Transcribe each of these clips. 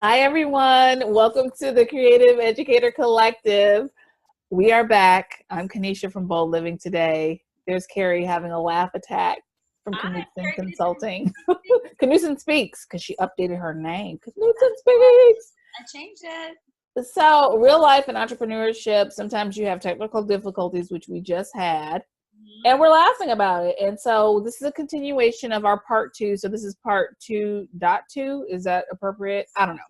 Hi, everyone. Welcome to the Creative Educator Collective. We are back. I'm Kanesha from Bold Living today. There's Kari having a laugh attack from Hi, Knuston Kari. Consulting. Knuston Speaks because she updated her name. Knuston Speaks. I changed it. So, real life and entrepreneurship, sometimes you have technical difficulties, which we just had, and we're laughing about it. And so, this is a continuation of our part two. So, this is part 2.2. Is that appropriate? I don't know.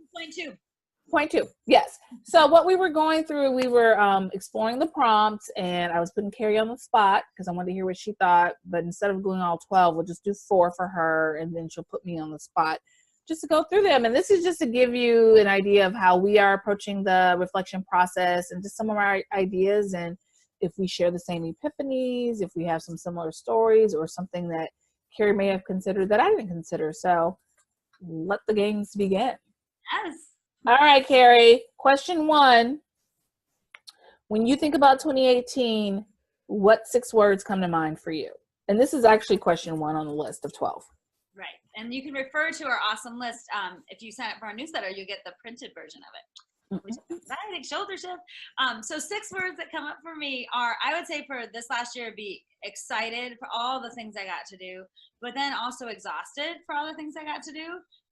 Point two. Yes. So what we were going through, we were exploring the prompts, and I was putting Kari on the spot because I wanted to hear what she thought. But instead of going all 12, we'll just do 4 for her, and then she'll put me on the spot just to go through them. And this is just to give you an idea of how we are approaching the reflection process and just some of our ideas, and if we share the same epiphanies, if we have some similar stories or something that Kari may have considered that I didn't consider. So let the games begin. Yes. All right, Kari. Question 1. When you think about 2018, what 6 words come to mind for you? And this is actually question 1 on the list of 12. Right. And you can refer to our awesome list. If you sign up for our newsletter, you get the printed version of it. Which is exciting, shoulder shift. So 6 words that come up for me are, I would say for this last year, be excited for all the things I got to do, but then also exhausted for all the things I got to do.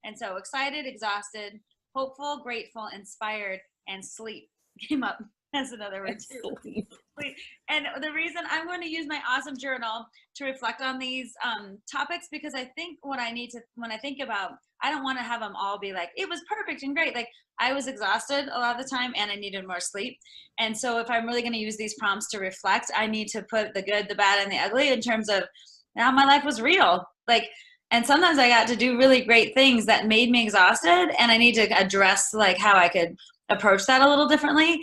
And so excited, exhausted, hopeful, grateful, inspired, and sleep came up as another word too. Sleep. And the reason I'm going to use my awesome journal to reflect on these topics, because I think what I need to, when I think about, I don't want to have them all be like, it was perfect and great. Like I was exhausted a lot of the time and I needed more sleep. And so if I'm really going to use these prompts to reflect, I need to put the good, the bad, and the ugly in terms of now my life was real. Like, and sometimes I got to do really great things that made me exhausted, and I need to address like how I could approach that a little differently.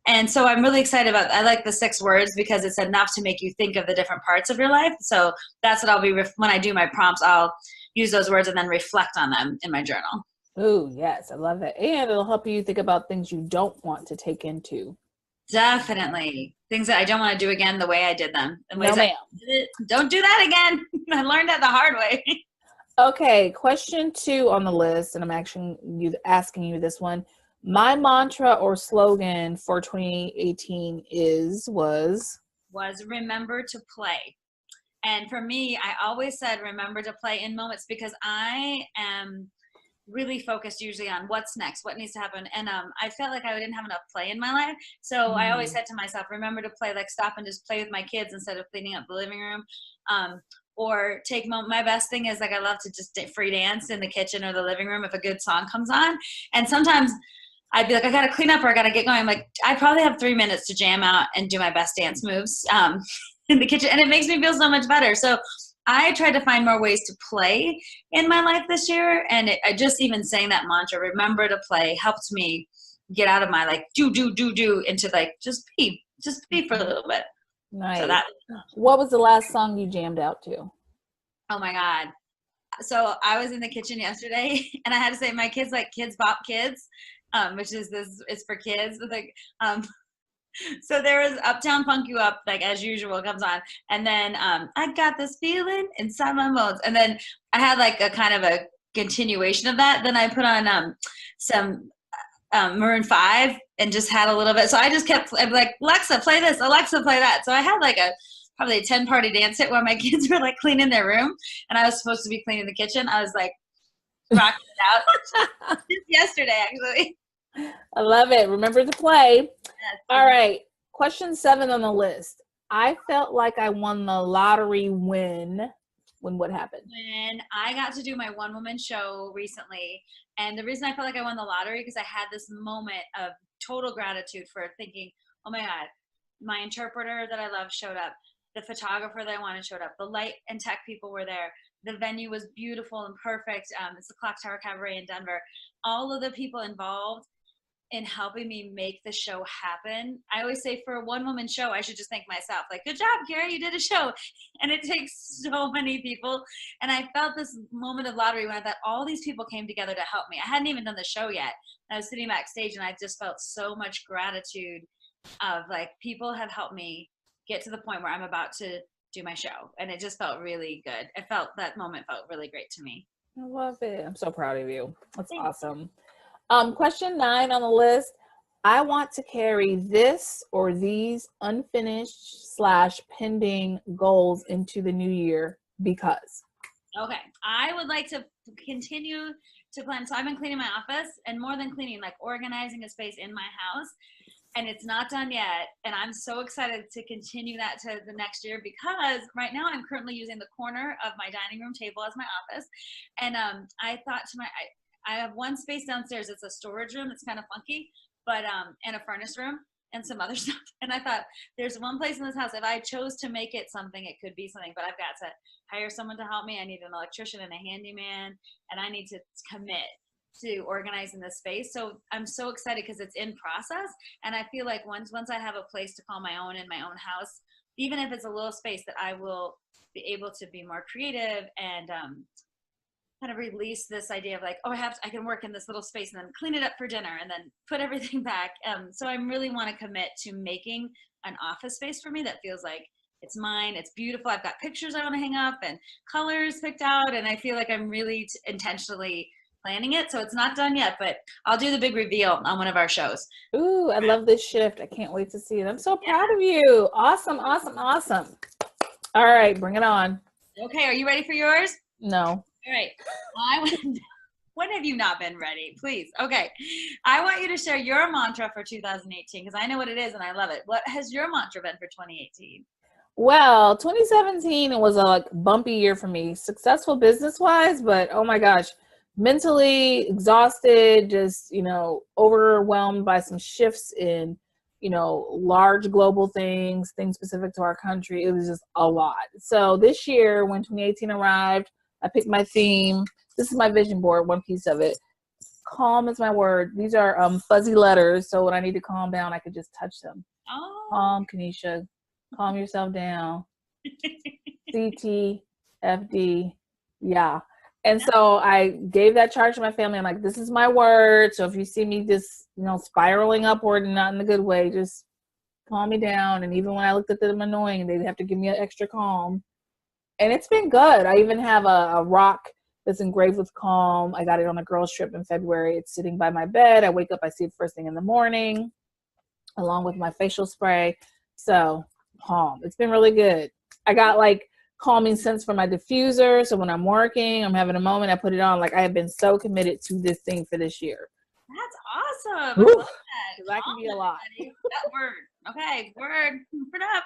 And so I'm really excited about, I like the 6 words because it's enough to make you think of the different parts of your life. So that's what I'll be, when I do my prompts, I'll use those words and then reflect on them in my journal. Oh, yes. I love it. And it'll help you think about things you don't want to take into. Definitely. Things that I don't want to do again the way I did them. No, ma'am. Don't do that again. I learned that the hard way. Okay, question 2 on the list, and I'm asking you this one. My mantra or slogan for 2018 was remember to play. And for me, I always said remember to play in moments because I am really focused usually on what's next, what needs to happen. And I felt like I didn't have enough play in my life. So I always said to myself, remember to play, like stop and just play with my kids instead of cleaning up the living room. Or take my best thing is like I love to just free dance in the kitchen or the living room if a good song comes on. And sometimes I'd be like, I gotta clean up or I gotta get going. I'm like, I probably have 3 minutes to jam out and do my best dance moves in the kitchen, and it makes me feel so much better. So I tried to find more ways to play in my life this year, and I just even saying that mantra, remember to play, helped me get out of my like do into like just be for a little bit. Nice. So that. What was the last song you jammed out to? Oh my God. So I was in the kitchen yesterday and I had to say my kids like Kids Bop Kids, which is for kids. Like, so there was Uptown Funk You Up, like as usual, comes on. And then I got this feeling inside my bones. And then I had like a kind of a continuation of that. Then I put on some Maroon 5 and just had a little bit. So I just kept, I'd be like, Alexa, play this, Alexa, play that. So I had like probably a 10-party dance hit while my kids were like cleaning their room and I was supposed to be cleaning the kitchen. I was like rocking it out just yesterday, actually. I love it. Remember to play. Yes. All right. Question 7 on the list. I felt like I won the lottery when what happened? When I got to do my one-woman show recently. And the reason I felt like I won the lottery because I had this moment of total gratitude for thinking, oh my God, my interpreter that I love showed up. The photographer that I wanted showed up. The light and tech people were there. The venue was beautiful and perfect. It's the Clock Tower Cabaret in Denver. All of the people involved in helping me make the show happen. I always say for a one-woman show, I should just thank myself. Like, good job, Kari, you did a show. And it takes so many people. And I felt this moment of lottery when I thought all these people came together to help me. I hadn't even done the show yet. I was sitting backstage and I just felt so much gratitude of like, people have helped me get to the point where I'm about to do my show. And it just felt really good. That moment felt really great to me. I love it. I'm so proud of you. That's Thanks. awesome. Question 9 on the list. I want to carry this or these unfinished / pending goals into the new year because. Okay, I would like to continue to plan. So I've been cleaning my office, and more than cleaning, like organizing a space in my house, and it's not done yet. And I'm so excited to continue that to the next year because right now I'm currently using the corner of my dining room table as my office. And I thought to I have one space downstairs. It's a storage room. It's kind of funky, but and a furnace room and some other stuff. And I thought there's one place in this house, if I chose to make it something, it could be something, but I've got to hire someone to help me. I need an electrician and a handyman, and I need to commit to organizing this space. So I'm so excited because it's in process. And I feel like once I have a place to call my own in my own house, even if it's a little space, that I will be able to be more creative and kind of release this idea of like, oh, I can work in this little space and then clean it up for dinner and then put everything back. So I really want to commit to making an office space for me that feels like it's mine. It's beautiful. I've got pictures I want to hang up and colors picked out. And I feel like I'm really intentionally planning it. So it's not done yet, but I'll do the big reveal on one of our shows. Ooh, I love this shift. I can't wait to see it. I'm so proud of you. Awesome, awesome, awesome. All right, bring it on. Okay, are you ready for yours? No. All right. When have you not been ready? Please. Okay. I want you to share your mantra for 2018 because I know what it is and I love it. What has your mantra been for 2018? Well, 2017 was a bumpy year for me, successful business-wise, but oh my gosh, mentally exhausted, just, overwhelmed by some shifts in, large global things specific to our country. It was just a lot. So this year, when 2018 arrived, I picked my theme. This is my vision board, one piece of it. Calm is my word. These are fuzzy letters, so when I need to calm down, I could just touch them. Oh. Calm, Kanesha. Calm yourself down. C.T.F.D. Yeah. And so I gave that charge to my family. I'm like, this is my word. So if you see me just, spiraling upward and not in a good way, just calm me down. And even when I looked at them annoying, they'd have to give me an extra calm. And it's been good. I even have a rock that's engraved with calm. I got it on a girls' trip in February. It's sitting by my bed. I wake up, I see it first thing in the morning, along with my facial spray. So calm. It's been really good. I got calming scents for my diffuser. So when I'm working, I'm having a moment, I put it on. I have been so committed to this thing for this year. That's awesome. I love that. That can be a lot. That word. Okay, word. Put up.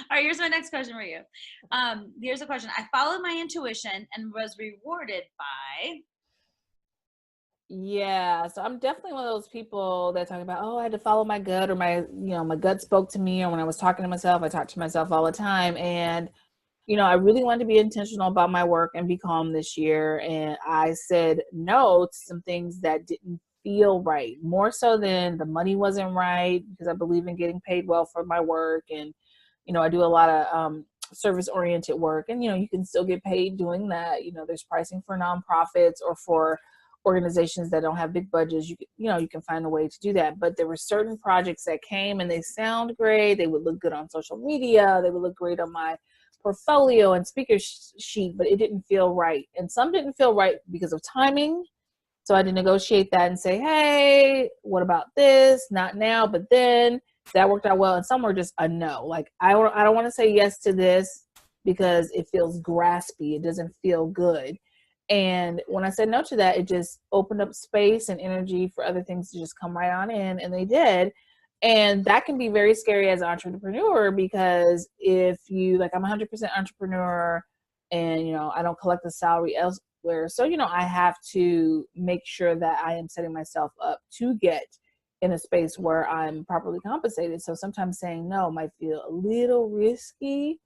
All right, here's my next question for you. Here's a question. I followed my intuition and was rewarded by. Yeah, so I'm definitely one of those people that talk about, oh, I had to follow my gut, or my gut spoke to me, or when I was talking to myself, I talk to myself all the time. And, I really wanted to be intentional about my work and be calm this year. And I said no to some things that didn't feel right, more so than the money wasn't right, because I believe in getting paid well for my work. And, I do a lot of service-oriented work, and, you can still get paid doing that. There's pricing for nonprofits or for organizations that don't have big budgets. You can find a way to do that. But there were certain projects that came and they sound great. They would look good on social media. They would look great on my portfolio and speaker sheet, but it didn't feel right. And some didn't feel right because of timing. So I had to negotiate that and say, hey, what about this? Not now, but then. That worked out well. And some were just a no. I don't want to say yes to this because it feels graspy. It doesn't feel good. And when I said no to that, it just opened up space and energy for other things to just come right on in. And they did. And that can be very scary as an entrepreneur, because if you, I'm 100% entrepreneur and, I don't collect a salary elsewhere. So, I have to make sure that I am setting myself up to get in a space where I'm properly compensated. So sometimes saying no might feel a little risky,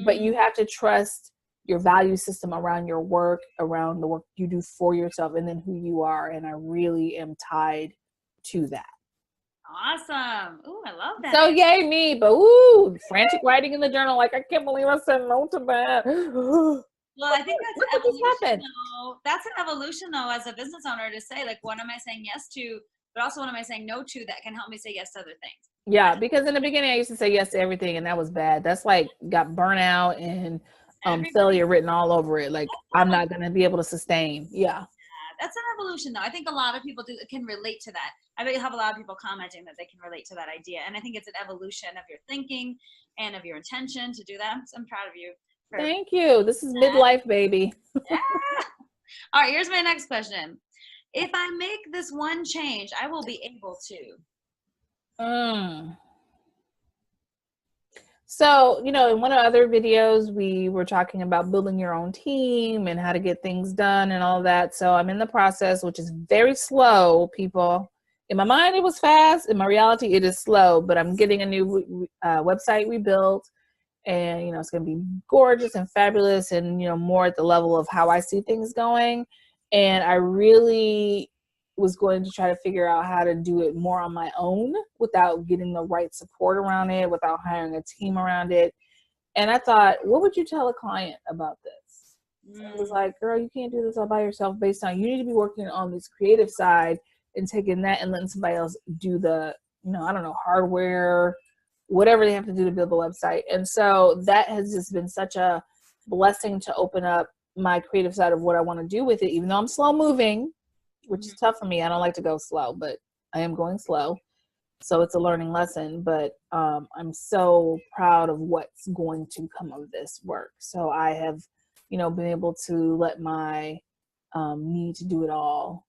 but you have to trust your value system around your work, around the work you do for yourself, and then who you are. And I really am tied to that. Awesome. Ooh, I love that. So yay me, but ooh, frantic writing in the journal. I can't believe I said no to that. Well, I think that's an evolution though. That's an evolution though, as a business owner, to say what am I saying yes to, but also what am I saying no to that can help me say yes to other things. Yeah, because in the beginning I used to say yes to everything, and that was bad. That's got burnout and failure written all over it. Like, I'm not going to be able to sustain. Yeah. That's an evolution, though. I think a lot of people can relate to that. I bet you have a lot of people commenting that they can relate to that idea. And I think it's an evolution of your thinking and of your intention to do that. So I'm proud of you. Thank you. This is midlife, baby. Yeah. All right, here's my next question. If I make this one change, I will be able to. So, you know, in one of the other videos, we were talking about building your own team and how to get things done and all that. So I'm in the process, which is very slow, people. In my mind, it was fast. In my reality, it is slow, but I'm getting a new website rebuilt, and, you know, it's going to be gorgeous and fabulous and, you know, more at the level of how I see things going. And I really was going to try to figure out how to do it more on my own without getting the right support around it, without hiring a team around it. And I thought, what would you tell a client about this? I was like, girl, you can't do this all by yourself. Based on, you need to be working on this creative side and taking that and letting somebody else do the, you know, I don't know, hardware, whatever they have to do to build the website. And so that has just been such a blessing to open up my creative side of what I want to do with it, even though I'm slow moving, which is tough for me. I don't like to go slow, but I am going slow. So it's a learning lesson, but I'm so proud of what's going to come of this work. So I have, you know, been able to let my need to do it all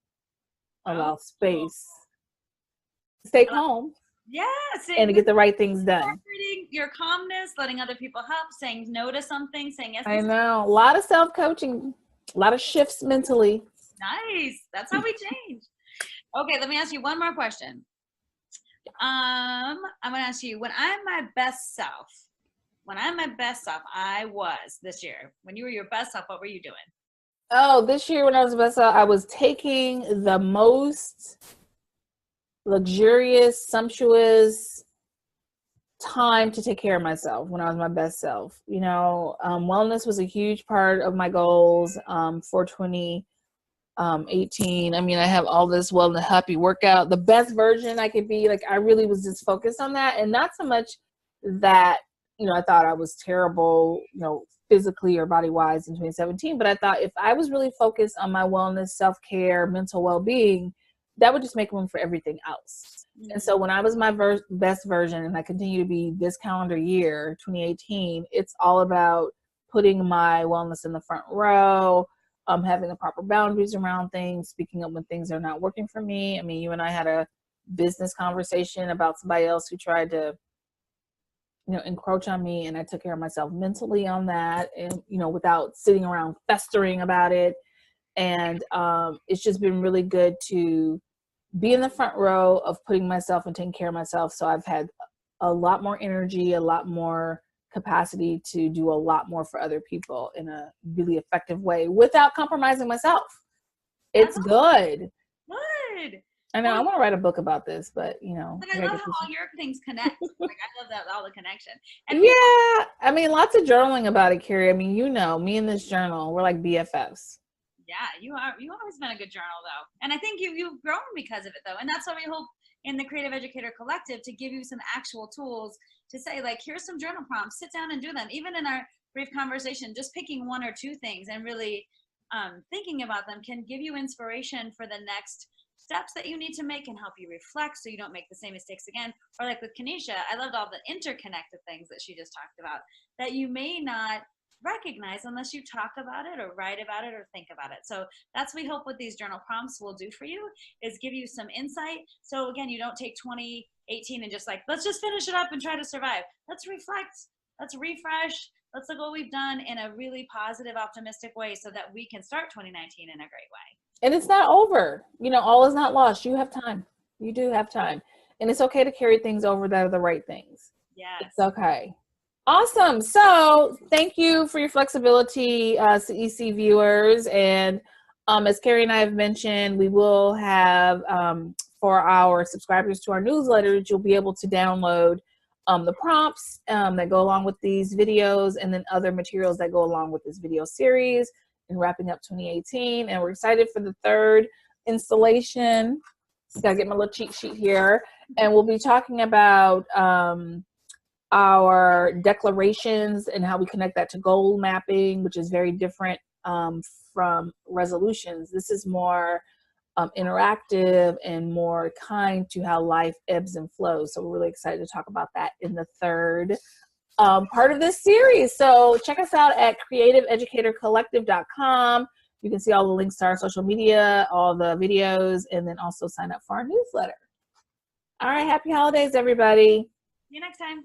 allow space to stay calm. Yes. And to get the right things done. Your calmness, letting other people help, saying no to something, saying yes. I know. A lot of self-coaching, a lot of shifts mentally. Nice. That's how we change. Okay, let me ask you one more question. I'm going to ask you, when I'm my best self, I was this year. When you were your best self, what were you doing? Oh, this year when I was best self, I was taking the most luxurious, sumptuous time to take care of myself when I was my best self. You know, wellness was a huge part of my goals for 2018. I mean, I have all this wellness, happy workout, the best version I could be. Like, I really was just focused on that, and not so much that, you know, I thought I was terrible, you know, physically or body wise in 2017, but I thought if I was really focused on my wellness, self-care, mental well-being, that would just make room for everything else. And so when I was my best version, and I continue to be this calendar year, 2018, it's all about putting my wellness in the front row, having the proper boundaries around things, speaking up when things are not working for me. I mean, you and I had a business conversation about somebody else who tried to, you know, encroach on me, and I took care of myself mentally on that, and, you know, without sitting around festering about it. And it's just been really good to be in the front row of putting myself and taking care of myself. So I've had a lot more energy, a lot more capacity to do a lot more for other people in a really effective way without compromising myself. It's good. Good. I know. I want to write a book about this, but, you know. But I love how all your things connect. Like, I love that, all the connection. And yeah. I mean, lots of journaling about it, Kari. I mean, you know, me and this journal, we're like BFFs. Yeah, you've always been a good journal, though. And I think you've grown because of it, though. And that's why we hope in the Creative Educator Collective to give you some actual tools to say, like, here's some journal prompts, sit down and do them. Even in our brief conversation, just picking one or two things and really thinking about them can give you inspiration for the next steps that you need to make and help you reflect so you don't make the same mistakes again. Or like with Kanesha, I loved all the interconnected things that she just talked about that you may not recognize unless you talk about it or write about it or think about it. So that's what we hope what these journal prompts will do for you, is give you some insight. So again, you don't take 2018 and just like, let's just finish it up and try to survive. Let's reflect, let's refresh, let's look what we've done in a really positive, optimistic way so that we can start 2019 in a great way. And it's not over. You know, all is not lost. You have time. You do have time. And it's okay to carry things over that are the right things. Yes. It's okay. Awesome. So thank you for your flexibility, CEC viewers. And as Kari and I have mentioned, we will have, for our subscribers to our newsletter, you'll be able to download the prompts that go along with these videos, and then other materials that go along with this video series, and wrapping up 2018. And we're excited for the third installation. Gotta get my little cheat sheet here. And we'll be talking about our declarations and how we connect that to goal mapping, which is very different from resolutions. This is more interactive and more kind to how life ebbs and flows. So we're really excited to talk about that in the third part of this series. So check us out at creativeeducatorcollective.com. You can see all the links to our social media, all the videos, and then also sign up for our newsletter. All right, happy holidays, everybody. See you next time.